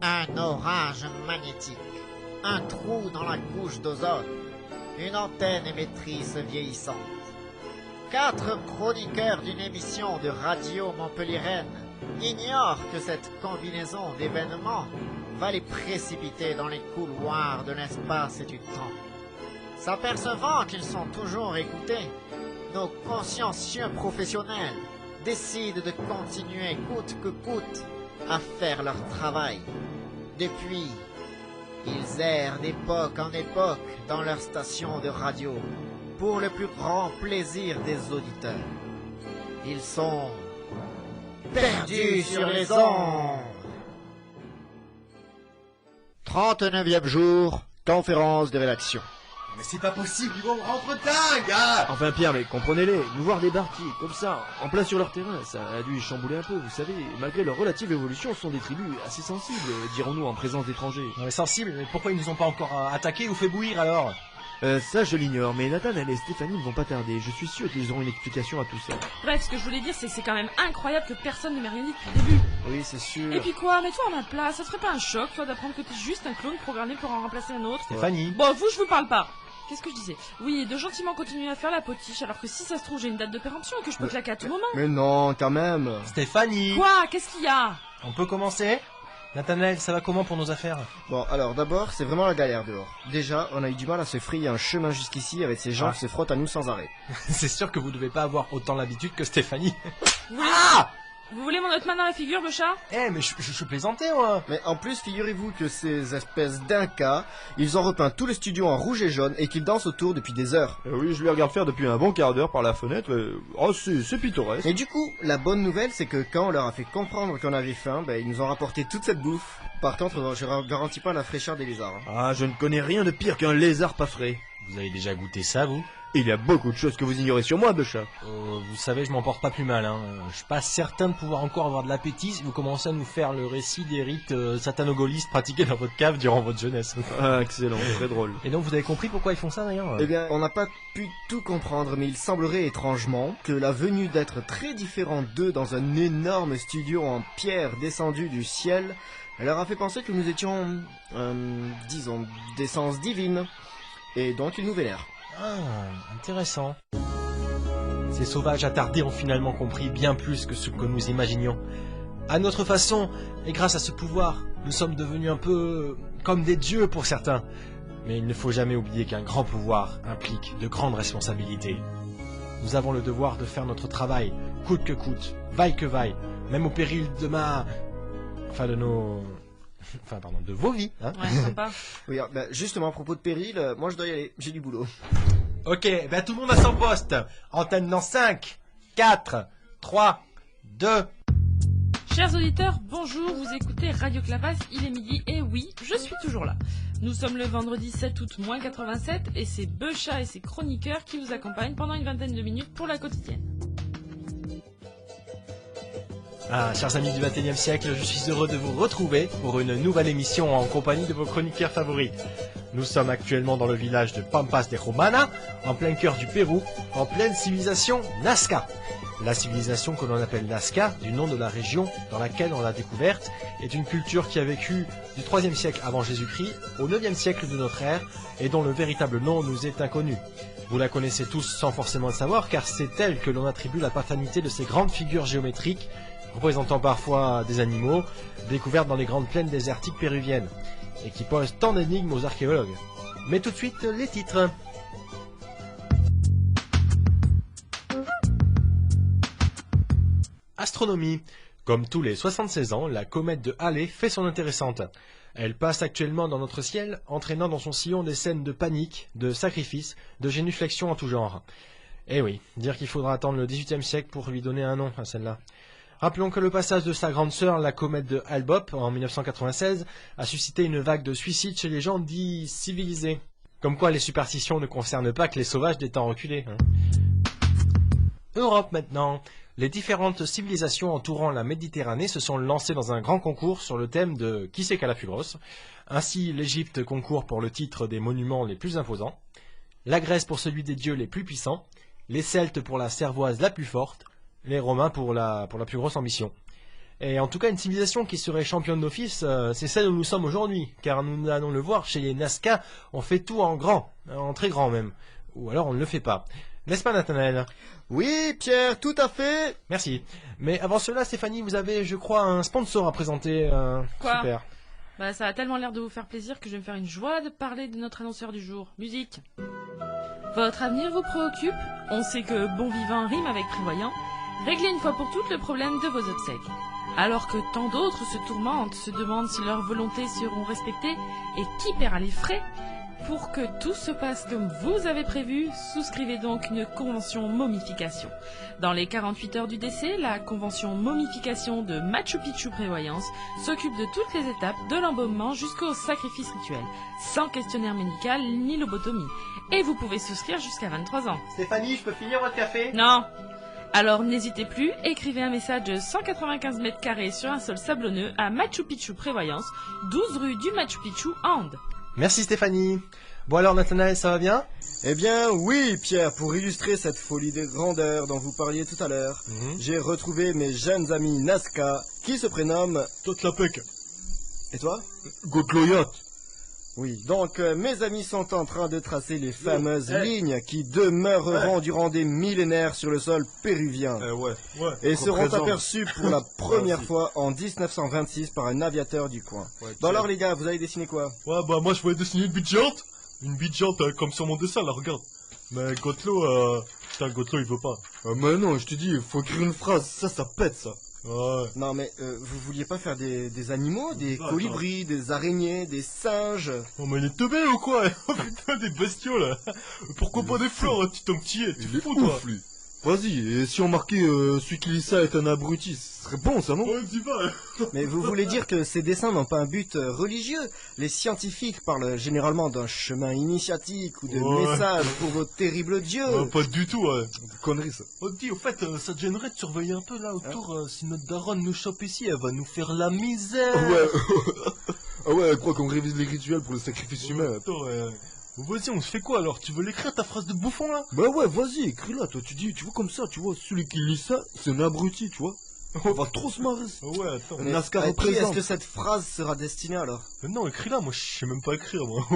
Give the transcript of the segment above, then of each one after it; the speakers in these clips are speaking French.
Un orage magnétique, un trou dans la couche d'ozone, une antenne émettrice vieillissante. 4 chroniqueurs d'une émission de radio montpelliéraine ignorent que cette combinaison d'événements va les précipiter dans les couloirs de l'espace et du temps. S'apercevant qu'ils sont toujours écoutés, nos consciencieux professionnels décident de continuer coûte que coûte à faire leur travail. Depuis, ils errent d'époque en époque dans leur station de radio pour le plus grand plaisir des auditeurs. Ils sont perdus sur les ondes. 39e jour, conférence de rédaction. Mais c'est pas possible, ils vont me rendre dingue, hein. Enfin Pierre, mais comprenez-les, nous voir débarquer comme ça, en plein sur leur terrain, ça a dû chambouler un peu, vous savez. Malgré leur relative évolution, ce sont des tribus assez sensibles, dirons-nous, en présence d'étrangers. Non mais sensible, mais pourquoi ils nous ont pas encore attaqués ou fait bouillir alors? Ça je l'ignore, mais Nathanaël et Stéphanie ne vont pas tarder, je suis sûr qu'ils auront une explication à tout ça. Bref, ce que je voulais dire, c'est que c'est quand même incroyable que personne ne m'ait rien dit depuis le début. Oui, c'est sûr. Et puis quoi, mets-toi à ma place, ça serait pas un choc, toi, d'apprendre que t'es juste un clone programmé pour en remplacer un autre? Stéphanie. Bon, vous, je vous parle pas. Qu'est-ce que je disais? Oui, de gentiment continuer à faire la potiche, alors que si ça se trouve, j'ai une date de péremption et que je peux claquer à tout moment. Mais non, quand même. Stéphanie. Quoi? Qu'est-ce qu'il y a? On peut commencer? Nathanaël, ça va comment pour nos affaires? Bon, alors d'abord, c'est vraiment la galère dehors. Déjà, on a eu du mal à se frayer un chemin jusqu'ici avec ces gens qui se frottent à nous sans arrêt. C'est sûr que vous devez pas avoir autant l'habitude que Stéphanie. Vous voulez mon autre main dans la figure, le chat? Eh, mais je plaisantais, moi. Mais en plus, figurez-vous que ces espèces d'incas, ils ont repeint tout le studio en rouge et jaune et qu'ils dansent autour depuis des heures. Oui, je les regarde faire depuis un bon quart d'heure par la fenêtre, c'est pittoresque. Et du coup, la bonne nouvelle, c'est que quand on leur a fait comprendre qu'on avait faim, ils nous ont rapporté toute cette bouffe. Par contre, je garantis pas la fraîcheur des lézards. Ah, je ne connais rien de pire qu'un lézard pas frais. Vous avez déjà goûté ça, vous? Il y a beaucoup de choses que vous ignorez sur moi, Becha. Vous savez, je m'en porte pas plus mal, hein. Je suis pas certain de pouvoir encore avoir de l'appétit si vous commencez à nous faire le récit des rites satanogolistes pratiqués dans votre cave durant votre jeunesse. Ah, excellent, très drôle. Et donc, vous avez compris pourquoi ils font ça, d'ailleurs? Eh bien, on n'a pas pu tout comprendre, mais il semblerait étrangement que la venue d'êtres très différents d'eux dans un énorme studio en pierre descendu du ciel leur a fait penser que nous étions, disons, d'essence divine. Et donc ils nous vénèrent. Ah, intéressant. Ces sauvages attardés ont finalement compris bien plus que ce que nous imaginions. À notre façon, et grâce à ce pouvoir, nous sommes devenus un peu comme des dieux pour certains. Mais il ne faut jamais oublier qu'un grand pouvoir implique de grandes responsabilités. Nous avons le devoir de faire notre travail, coûte que coûte, vaille que vaille, même au péril de de vos vies, hein. Ouais, sympa. Oui, justement, à propos de péril, moi je dois y aller, j'ai du boulot. Ok, tout le monde à son poste. Antenne dans 5, 4, 3, 2... Chers auditeurs, bonjour, vous écoutez Radio Clapas, il est midi, et oui, je suis toujours là. Nous sommes le vendredi 7 août, moins 87, et c'est Becha et ses chroniqueurs qui vous accompagnent pendant une vingtaine de minutes pour la quotidienne. Ah, chers amis du XXIe siècle, je suis heureux de vous retrouver pour une nouvelle émission en compagnie de vos chroniqueurs favoris. Nous sommes actuellement dans le village de Pampas de Romana, en plein cœur du Pérou, en pleine civilisation Nazca. La civilisation que l'on appelle Nazca, du nom de la région dans laquelle on l'a découverte, est une culture qui a vécu du 3e siècle avant Jésus-Christ au 9e siècle de notre ère et dont le véritable nom nous est inconnu. Vous la connaissez tous sans forcément le savoir car c'est elle que l'on attribue la paternité de ces grandes figures géométriques représentant parfois des animaux, découvertes dans les grandes plaines désertiques péruviennes, et qui posent tant d'énigmes aux archéologues. Mais tout de suite, les titres. Astronomie. Comme tous les 76 ans, la comète de Halley fait son intéressante. Elle passe actuellement dans notre ciel, entraînant dans son sillon des scènes de panique, de sacrifice, de génuflexion en tout genre. Eh oui, dire qu'il faudra attendre le XVIIIe siècle pour lui donner un nom à celle-là. Rappelons que le passage de sa grande sœur, la comète de Hale-Bopp, en 1996, a suscité une vague de suicides chez les gens dits civilisés. Comme quoi les superstitions ne concernent pas que les sauvages des temps reculés. Europe maintenant. Les différentes civilisations entourant la Méditerranée se sont lancées dans un grand concours sur le thème de qui c'est qui a la plus grosse. Ainsi, l'Égypte concourt pour le titre des monuments les plus imposants, la Grèce pour celui des dieux les plus puissants, les Celtes pour la cervoise la plus forte, les Romains pour la plus grosse ambition. Et en tout cas, une civilisation qui serait championne d'office, c'est celle où nous sommes aujourd'hui. Car nous allons le voir, chez les Nazca, on fait tout en grand, en très grand même. Ou alors on ne le fait pas. N'est-ce pas, Nathanaël? Oui, Pierre, tout à fait. Merci. Mais avant cela, Stéphanie, vous avez, je crois, un sponsor à présenter. Quoi? Super. Bah, ça a tellement l'air de vous faire plaisir que je vais me faire une joie de parler de notre annonceur du jour. Musique. Votre avenir vous préoccupe? On sait que bon vivant rime avec prévoyant. Réglez une fois pour toutes le problème de vos obsèques. Alors que tant d'autres se tourmentent, se demandent si leurs volontés seront respectées et qui paiera les frais. Pour que tout se passe comme vous avez prévu, souscrivez donc une convention momification. Dans les 48 heures du décès, la convention momification de Machu Picchu Prévoyance s'occupe de toutes les étapes de l'embaumement jusqu'au sacrifice rituel, sans questionnaire médical ni lobotomie. Et vous pouvez souscrire jusqu'à 23 ans. Stéphanie, je peux finir votre café? Non. Alors n'hésitez plus, écrivez un message de 195 mètres carrés sur un sol sablonneux à Machu Picchu Prévoyance, 12 rue du Machu Picchu, Andes. Merci Stéphanie. Bon alors Nathanaël, ça va bien? Eh bien, oui, Pierre, pour illustrer cette folie de grandeur dont vous parliez tout à l'heure, j'ai retrouvé mes jeunes amis Nazca, qui se prénomment... Totlapek. Et toi? Gotloyot. Oui, donc mes amis sont en train de tracer les fameuses lignes qui demeureront durant des millénaires sur le sol péruvien. Et seront aperçues pour la première fois en 1926 par un aviateur du coin. Bon alors les gars, vous avez dessiné quoi? Ouais, bah moi je voulais dessiner une bite géante. Une bite géante comme sur mon dessin, là, regarde. Mais Gotlo, putain, Gotlo il veut pas. Mais non, je te dis, faut écrire une phrase, ça pète ça. Ouais. Non mais vous vouliez pas faire des animaux, des colibris, des araignées, des singes? Oh mais il est teubé ou quoi? Oh putain, des bestiaux là. Pourquoi pas des fleurs, tu t'en petit, tu te fous toi? lui. Vas-y, et si on marquait celui qui lit ça est un abruti, ce serait bon ça, non? Ouais, dis pas. Mais vous voulez dire que ces dessins n'ont pas un but religieux? Les scientifiques parlent généralement d'un chemin initiatique ou de messages pour vos terribles dieux. Pas du tout, ouais. Connerie ça. On te dit, au fait, ça te gênerait de surveiller un peu là autour, si notre daronne nous chope ici, elle va nous faire la misère. Ouais. Ah ouais, elle croit qu'on révise les rituels pour le sacrifice humain. Attends, vas-y, on se fait quoi alors? Tu veux l'écrire ta phrase de bouffon là? Bah ouais, vas-y, écris-la, toi, tu vois comme ça, tu vois, celui qui lit ça, c'est un abruti, tu vois. On va trop se marrer. Ouais, attends. Mais Nazca à qui représente. est-ce que cette phrase sera destinée alors? Non, écris-la, moi je sais même pas écrire, moi.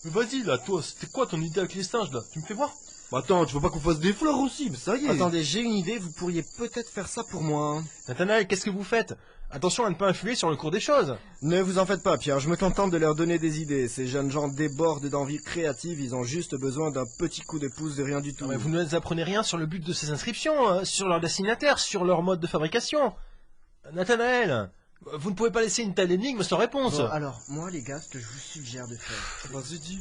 Mais vas-y là, toi, c'était quoi ton idée avec les singes là? Tu me fais voir? Bah attends, tu veux pas qu'on fasse des fleurs aussi, mais ça y est. Attendez, j'ai une idée, vous pourriez peut-être faire ça pour moi. Nathanaël, qu'est-ce que vous faites? Attention à ne pas influer sur le cours des choses. Ne vous en faites pas, Pierre, je me contente de leur donner des idées. Ces jeunes gens débordent d'envie créative, ils ont juste besoin d'un petit coup de pouce de rien du tout. Mais vous ne nous apprenez rien sur le but de ces inscriptions, sur leur destinataire, sur leur mode de fabrication. Nathanaël, vous ne pouvez pas laisser une telle énigme sans réponse. Bon, alors, moi les gars, ce que je vous suggère de faire... Vas-y, dis.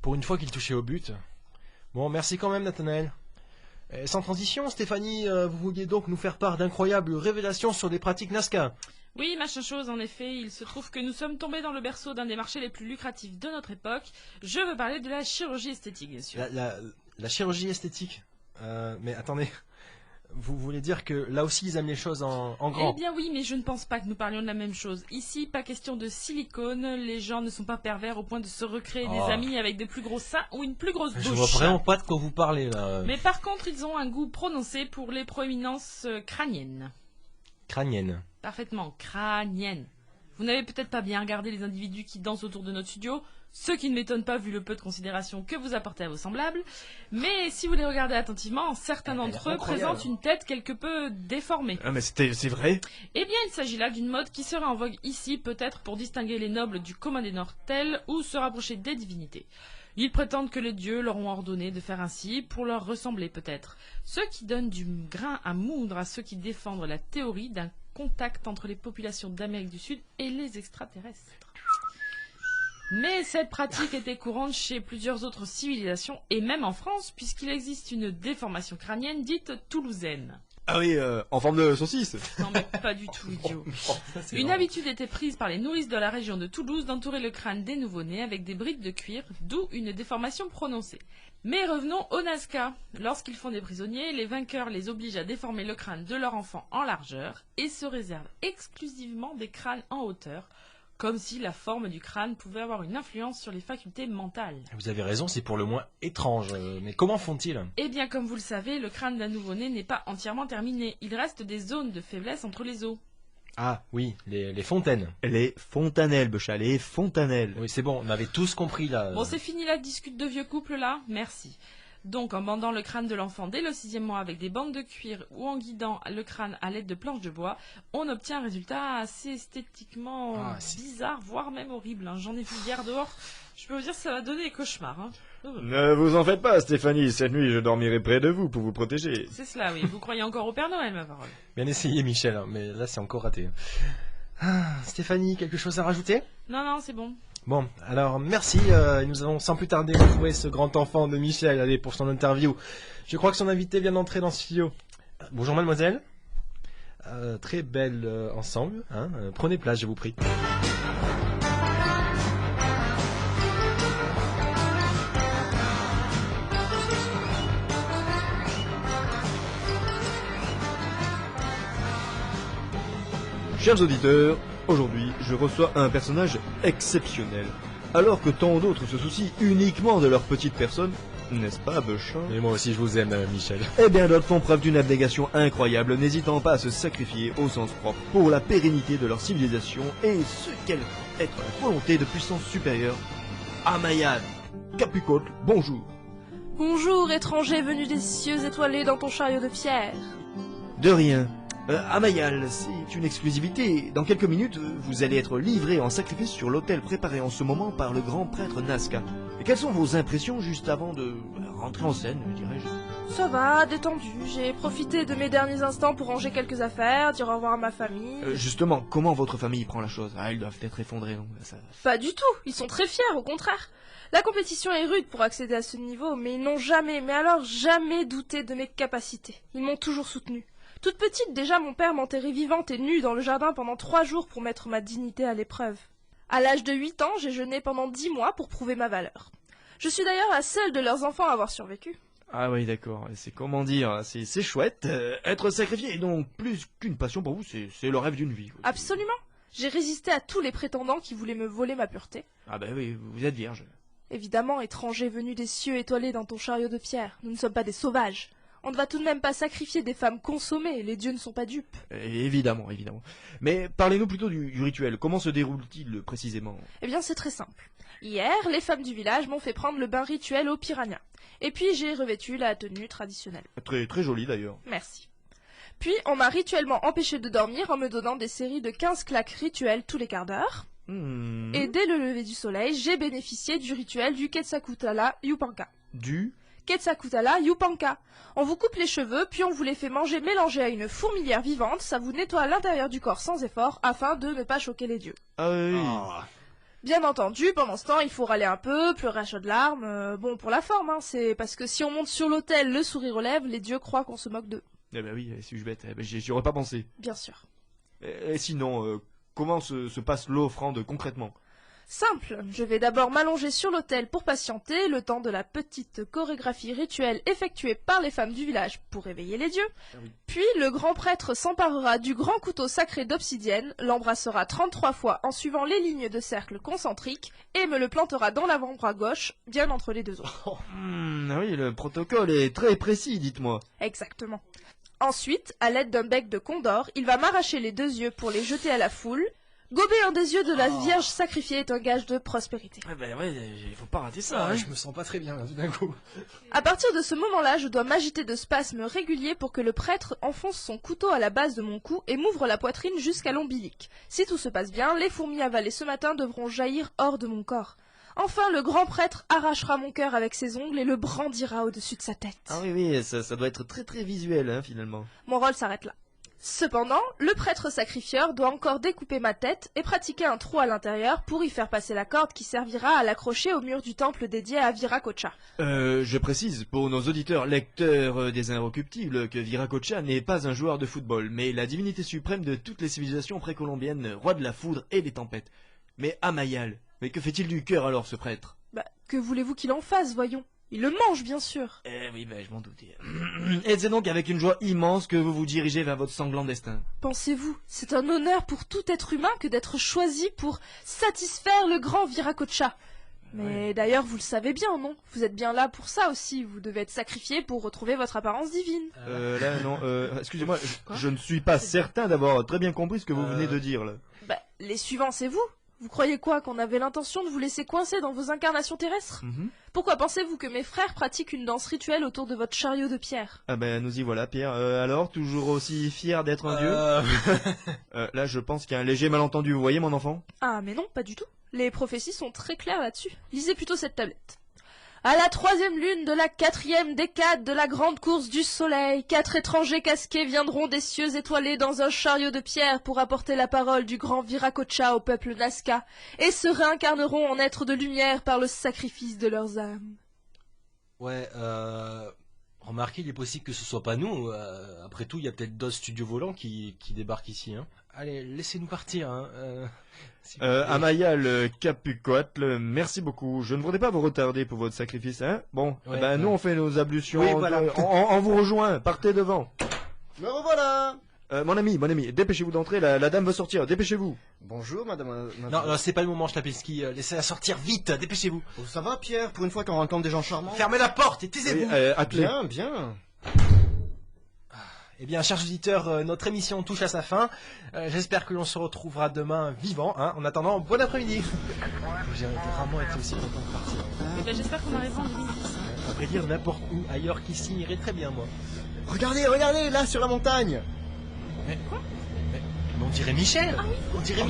Pour une fois qu'il touchait au but. Bon, merci quand même, Nathanaël. Sans transition, Stéphanie, vous vouliez donc nous faire part d'incroyables révélations sur des pratiques Nazca. Oui, machin chose, en effet, il se trouve que nous sommes tombés dans le berceau d'un des marchés les plus lucratifs de notre époque. Je veux parler de la chirurgie esthétique, bien sûr. La chirurgie esthétique. Mais attendez, vous voulez dire que là aussi ils aiment les choses en grand? Eh bien oui, mais je ne pense pas que nous parlions de la même chose. Ici, pas question de silicone, les gens ne sont pas pervers au point de se recréer des amis avec des plus gros seins ou une plus grosse bouche. Je vois vraiment pas de quoi vous parlez là. Mais par contre, ils ont un goût prononcé pour les proéminences crâniennes. Crânienne. Parfaitement, crâniennes. Vous n'avez peut-être pas bien regardé les individus qui dansent autour de notre studio, ce qui ne m'étonne pas vu le peu de considération que vous apportez à vos semblables, mais si vous les regardez attentivement, certains d'entre eux présentent une tête quelque peu déformée. Ah mais c'est vrai? Eh bien, il s'agit là d'une mode qui serait en vogue ici, peut-être pour distinguer les nobles du commun des mortels ou se rapprocher des divinités. Ils prétendent que les dieux leur ont ordonné de faire ainsi pour leur ressembler peut-être, ce qui donne du grain à moudre à ceux qui défendent la théorie d'un contact entre les populations d'Amérique du Sud et les extraterrestres. Mais cette pratique était courante chez plusieurs autres civilisations, et même en France, puisqu'il existe une déformation crânienne dite toulousaine. Ah oui, en forme de saucisse. Non mais pas du tout, idiot. Une habitude était prise par les nourrices de la région de Toulouse d'entourer le crâne des nouveau-nés avec des brides de cuir, d'où une déformation prononcée. Mais revenons aux Nazca. Lorsqu'ils font des prisonniers, les vainqueurs les obligent à déformer le crâne de leur enfant en largeur et se réservent exclusivement des crânes en hauteur, comme si la forme du crâne pouvait avoir une influence sur les facultés mentales. Vous avez raison, c'est pour le moins étrange. Mais comment font-ils? Eh bien, comme vous le savez, le crâne d'un nouveau-né n'est pas entièrement terminé. Il reste des zones de faiblesse entre les os. Ah oui, les fontaines. Les fontanelles, Becha, les fontanelles. Oui, c'est bon, on avait tous compris là. Bon, c'est fini la discute de vieux couple là. Merci. Donc, en bandant le crâne de l'enfant dès le 6e mois avec des bandes de cuir ou en guidant le crâne à l'aide de planches de bois, on obtient un résultat assez esthétiquement bizarre, voire même horrible. Hein. J'en ai vu hier dehors. Je peux vous dire que ça va donner des cauchemars. Hein. Ne vous en faites pas, Stéphanie. Cette nuit, je dormirai près de vous pour vous protéger. C'est cela, oui. Vous croyez encore au Père Noël, ma parole. Bien essayé, Michel, hein, mais là c'est encore raté. Stéphanie, quelque chose à rajouter? Non, c'est bon. Bon, alors merci, nous allons sans plus tarder retrouver ce grand enfant de Michel, allez, pour son interview. Je crois que son invité vient d'entrer dans le studio. Bonjour mademoiselle. Très belle ensemble, hein. Prenez place, je vous prie. Chers auditeurs, aujourd'hui, je reçois un personnage exceptionnel. Alors que tant d'autres se soucient uniquement de leur petite personne, n'est-ce pas, Becha? Et moi aussi je vous aime, Michel. Eh bien, d'autres font preuve d'une abnégation incroyable, n'hésitant pas à se sacrifier au sens propre pour la pérennité de leur civilisation et ce qu'elle peut être la volonté de puissance supérieure. Amayad, Capricorne, bonjour. Bonjour, étranger venu des cieux étoilés dans ton chariot de pierre. De rien. Amayal, c'est une exclusivité. Dans quelques minutes, vous allez être livré en sacrifice sur l'autel préparé en ce moment par le grand prêtre Nazca. Et quelles sont vos impressions juste avant de rentrer en scène, dirais-je? Ça va, détendu. J'ai profité de mes derniers instants pour ranger quelques affaires, dire au revoir à ma famille. Justement, comment votre famille prend la chose? Ils doivent être effondrés, non? Pas du tout, ils sont très fiers, au contraire. La compétition est rude pour accéder à ce niveau, mais ils n'ont jamais, mais alors jamais douté de mes capacités. Ils m'ont toujours soutenu. Toute petite, déjà, mon père m'enterrait vivante et nue dans le jardin pendant 3 jours pour mettre ma dignité à l'épreuve. À l'âge de 8 ans, j'ai jeûné pendant 10 mois pour prouver ma valeur. Je suis d'ailleurs la seule de leurs enfants à avoir survécu. Ah oui, d'accord. C'est comment dire, c'est chouette. Être sacrifié est donc plus qu'une passion pour vous, c'est le rêve d'une vie. Absolument. J'ai résisté à tous les prétendants qui voulaient me voler ma pureté. Ah bah oui, vous êtes vierge. Évidemment, étranger venu des cieux étoilés dans ton chariot de pierre, nous ne sommes pas des sauvages. On ne va tout de même pas sacrifier des femmes consommées, les dieux ne sont pas dupes. Évidemment, évidemment. Mais parlez-nous plutôt du rituel. Comment se déroule-t-il précisément? Eh bien, c'est très simple. Hier, les femmes du village m'ont fait prendre le bain rituel au piranha. Et puis, j'ai revêtu la tenue traditionnelle. Très, très jolie d'ailleurs. Merci. Puis, on m'a rituellement empêché de dormir en me donnant des séries de 15 claques rituelles tous les quarts d'heure. Et dès le lever du soleil, j'ai bénéficié du rituel du Quetzalcoatl Yupanka. Du Quetzalcoatl Yupanka. On vous coupe les cheveux, puis on vous les fait manger mélangés à une fourmilière vivante, ça vous nettoie l'intérieur du corps sans effort, afin de ne pas choquer les dieux. Ah oui. Bien entendu, pendant ce temps, il faut râler un peu, pleurer à chaudes larmes, bon, pour la forme, hein, c'est parce que si on monte sur l'autel, le sourire aux lèvres, les dieux croient qu'on se moque d'eux. Eh ben oui, suis-je bête, j'y aurais pas pensé. Bien sûr. Et sinon, comment se passe l'offrande concrètement? Simple, je vais d'abord m'allonger sur l'autel pour patienter, le temps de la petite chorégraphie rituelle effectuée par les femmes du village pour réveiller les dieux. Puis le grand prêtre s'emparera du grand couteau sacré d'obsidienne, l'embrassera 33 fois en suivant les lignes de cercle concentriques et me le plantera dans l'avant-bras gauche, bien entre les deux os. Ah oui, le protocole est très précis, dites-moi. Exactement. Ensuite, à l'aide d'un bec de condor, il va m'arracher les 2 yeux pour les jeter à la foule. Gober un des yeux de la Vierge sacrifiée est un gage de prospérité. Ben ouais, il faut pas rater ça. Je me sens pas très bien là, tout d'un coup. À partir de ce moment-là, je dois m'agiter de spasmes réguliers pour que le prêtre enfonce son couteau à la base de mon cou et m'ouvre la poitrine jusqu'à l'ombilic. Si tout se passe bien, les fourmis avalées ce matin devront jaillir hors de mon corps. Enfin, le grand prêtre arrachera mon cœur avec ses ongles et le brandira au-dessus de sa tête. Ah oui, ça doit être très très visuel, hein, finalement. Mon rôle s'arrête là. Cependant, le prêtre sacrifieur doit encore découper ma tête et pratiquer un trou à l'intérieur pour y faire passer la corde qui servira à l'accrocher au mur du temple dédié à Viracocha. Je précise pour nos auditeurs lecteurs des Inrecuptibles que Viracocha n'est pas un joueur de football, mais la divinité suprême de toutes les civilisations précolombiennes, roi de la foudre et des tempêtes. Mais Amayal, mais que fait-il du cœur alors, ce prêtre? Que voulez-vous qu'il en fasse, voyons? Il le mange, bien sûr. Eh oui, je m'en doutais. Et c'est donc avec une joie immense que vous vous dirigez vers votre sanglant destin. Pensez-vous, c'est un honneur pour tout être humain que d'être choisi pour satisfaire le grand Viracocha. Mais d'ailleurs, vous le savez bien, non? Vous êtes bien là pour ça aussi. Vous devez être sacrifié pour retrouver votre apparence divine. Là, non, excusez-moi, je ne suis pas certain d'avoir très bien compris ce que vous venez de dire, là. Les suivants, c'est vous. Vous croyez quoi, qu'on avait l'intention de vous laisser coincer dans vos incarnations terrestres? Pourquoi pensez-vous que mes frères pratiquent une danse rituelle autour de votre chariot de pierre? Ah nous y voilà, Pierre. Alors, toujours aussi fier d'être un dieu? Là, je pense qu'il y a un léger malentendu, vous voyez, mon enfant? Ah, mais non, pas du tout. Les prophéties sont très claires là-dessus. Lisez plutôt cette tablette. À la 3e lune de la 4e décade de la grande course du soleil, 4 étrangers casqués viendront des cieux étoilés dans un chariot de pierre pour apporter la parole du grand Viracocha au peuple Nazca, et se réincarneront en êtres de lumière par le sacrifice de leurs âmes. Ouais, remarquez, il est possible que ce soit pas nous. Après tout, il y a peut-être d'autres studios volants qui débarquent ici. Hein. Allez, laissez-nous partir. Hein. Amayal Capucoatl, merci beaucoup. Je ne voudrais pas vous retarder pour votre sacrifice, hein. Bon, nous on fait nos ablutions. Oui, voilà. On vous rejoint, partez devant. Me revoilà. Mon ami, dépêchez-vous d'entrer, la dame veut sortir, dépêchez-vous. Bonjour, madame. Non, c'est pas le moment, Schlapinski. Laissez-la sortir vite, dépêchez-vous. Oh, ça va, Pierre, pour une fois qu'on rencontre des gens charmants? Fermez la porte et taisez-vous. Attelez. Bien. Eh bien, chers auditeurs, notre émission touche à sa fin. J'espère que l'on se retrouvera demain vivant. Hein. En attendant, bon après-midi. J'ai vraiment été aussi content de partir. J'espère qu'on arrivera en 2010. À vrai dire, n'importe où ailleurs qu'ici irait très bien, moi. Regardez, là, sur la montagne. Mais on dirait Michel. Ah oui. On dirait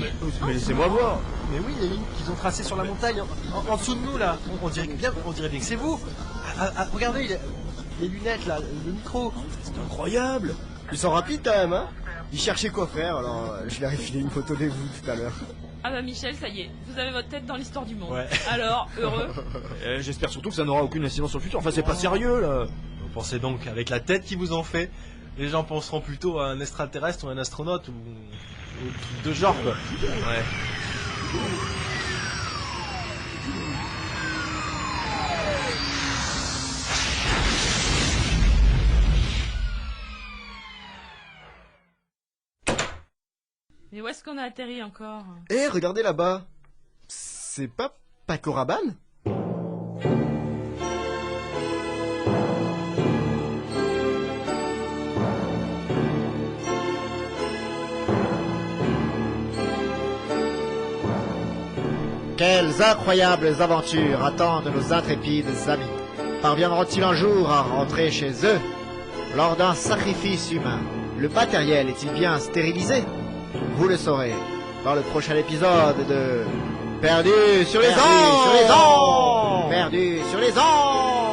Mais laissez-moi voir. Mais oui, les lignes qu'ils ont tracées sur la montagne, en dessous de nous, là. On dirait bien que c'est vous. Regardez, les lunettes, là, le micro. C'est incroyable. Ils sont rapides quand même, hein. Ils cherchaient quoi faire, alors je leur ai filé une photo de vous tout à l'heure. Ah bah Michel, ça y est, vous avez votre tête dans l'histoire du monde. Ouais. Alors, heureux? J'espère surtout que ça n'aura aucune incidence sur le futur. Enfin, c'est pas sérieux, là. Vous pensez donc, avec la tête qu'ils vous ont fait, les gens penseront plutôt à un extraterrestre ou un astronaute ou truc de genre, quoi. Ouais. Mais où est-ce qu'on a atterri encore? Regardez là-bas. C'est pas Paco Rabanne? Quelles incroyables aventures attendent nos intrépides amis. Parviendront-ils un jour à rentrer chez eux? Lors d'un sacrifice humain, le matériel est-il bien stérilisé? Vous le saurez dans le prochain épisode de Perdu sur les ondes. Perdu sur les ondes.